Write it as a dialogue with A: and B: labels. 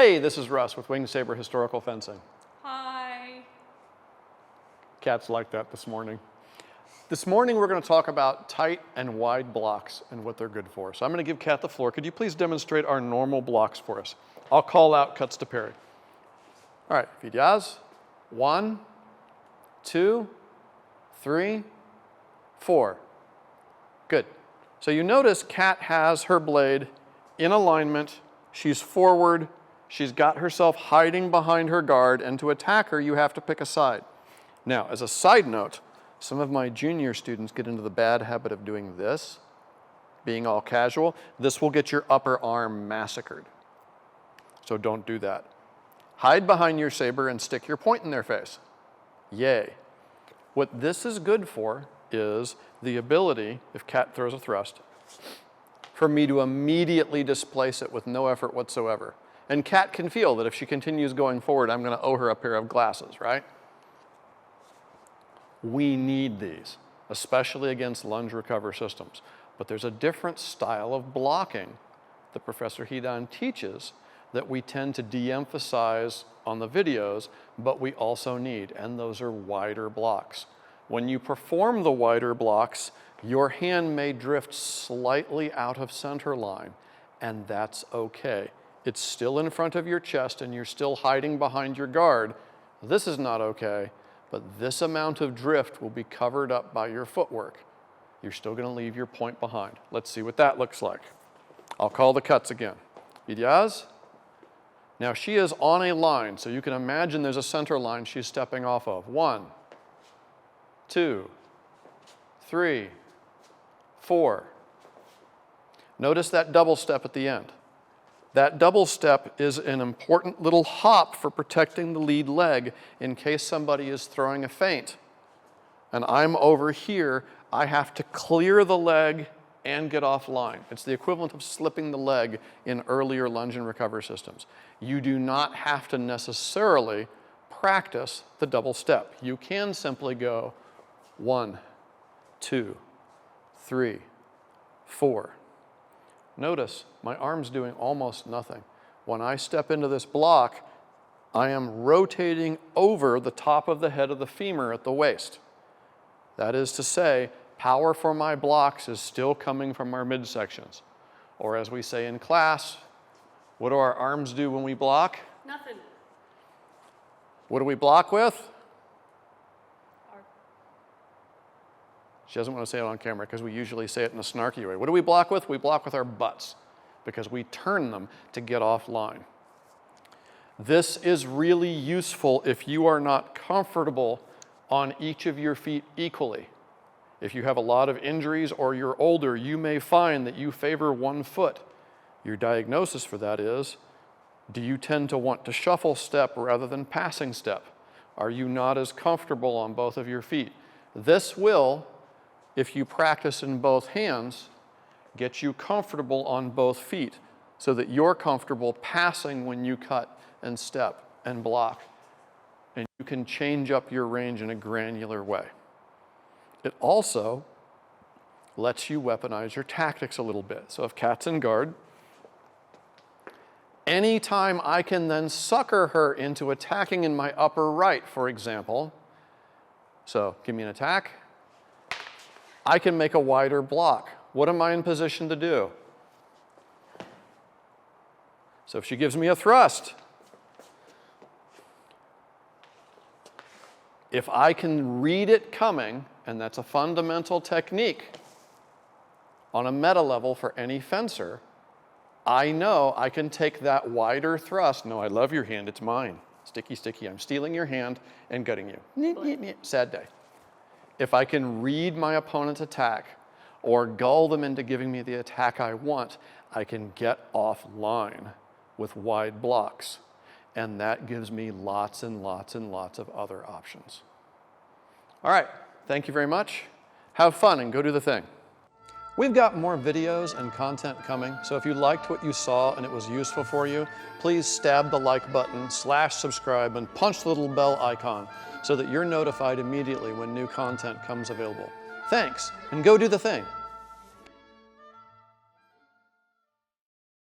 A: Hey, this is Russ with Winged Saber Historical Fencing.
B: Hi.
A: Cats like that this morning. This morning we're going to talk about tight and wide blocks and what they're good for. So I'm going to give Kat the floor. Could you please demonstrate our normal blocks for us? I'll call out cuts to parry. All right, Vidyaz. 1, 2, 3, 4. Good. So you notice Kat has her blade in alignment. She's forward. She's got herself hiding behind her guard, and to attack her, you have to pick a side. Now, as a side note, some of my junior students get into the bad habit of doing this, being all casual. This will get your upper arm massacred. So don't do that. Hide behind your saber and stick your point in their face. Yay. What this is good for is the ability, if Kat throws a thrust, for me to immediately displace it with no effort whatsoever. And Kat can feel that if she continues going forward, I'm going to owe her a pair of glasses, right? We need these, especially against lunge recover systems. But there's a different style of blocking that Professor Hidan teaches that we tend to de-emphasize on the videos, but we also need, and those are wider blocks. When you perform the wider blocks, your hand may drift slightly out of center line, and that's okay. It's still in front of your chest and you're still hiding behind your guard. This is not okay, but this amount of drift will be covered up by your footwork. You're still going to leave your point behind. Let's see what that looks like. I'll call the cuts again. Vidyaz. Now she is on a line, so you can imagine there's a center line she's stepping off of. 1, 2, 3, 4. Notice that double step at the end. That double step is an important little hop for protecting the lead leg in case somebody is throwing a feint. And I'm over here, I have to clear the leg and get offline. It's the equivalent of slipping the leg in earlier lunge and recover systems. You do not have to necessarily practice the double step. You can simply go 1, 2, 3, 4. Notice my arm's doing almost nothing. When I step into this block, I am rotating over the top of the head of the femur at the waist. That is to say, power for my blocks is still coming from our midsections. Or as we say in class, what do our arms do when we block?
B: Nothing.
A: What do we block with?
B: Our
A: She doesn't want to say it on camera because we usually say it in a snarky way. What do we block with? We block with our butts because we turn them to get offline. This is really useful if you are not comfortable on each of your feet equally. If you have a lot of injuries or you're older, you may find that you favor one foot. Your diagnosis for that is, do you tend to want to shuffle step rather than passing step? Are you not as comfortable on both of your feet? This will, if you practice in both hands, get you comfortable on both feet so that you're comfortable passing when you cut and step and block. And you can change up your range in a granular way. It also lets you weaponize your tactics a little bit. So if Kat's in guard, anytime I can then sucker her into attacking in my upper right, for example, so give me an attack, I can make a wider block. What am I in position to do? So if she gives me a thrust, if I can read it coming, and that's a fundamental technique on a meta level for any fencer, I know I can take that wider thrust. No, I love your hand, it's mine. Sticky, sticky, I'm stealing your hand and gutting you. Sad day. If I can read my opponent's attack or gull them into giving me the attack I want, I can get offline with wide blocks. And that gives me lots and lots and lots of other options. All right, thank you very much. Have fun and go do the thing. We've got more videos and content coming, so if you liked what you saw and it was useful for you, please stab the like button, /subscribe, and punch the little bell icon so that you're notified immediately when new content comes available. Thanks, and go do the thing.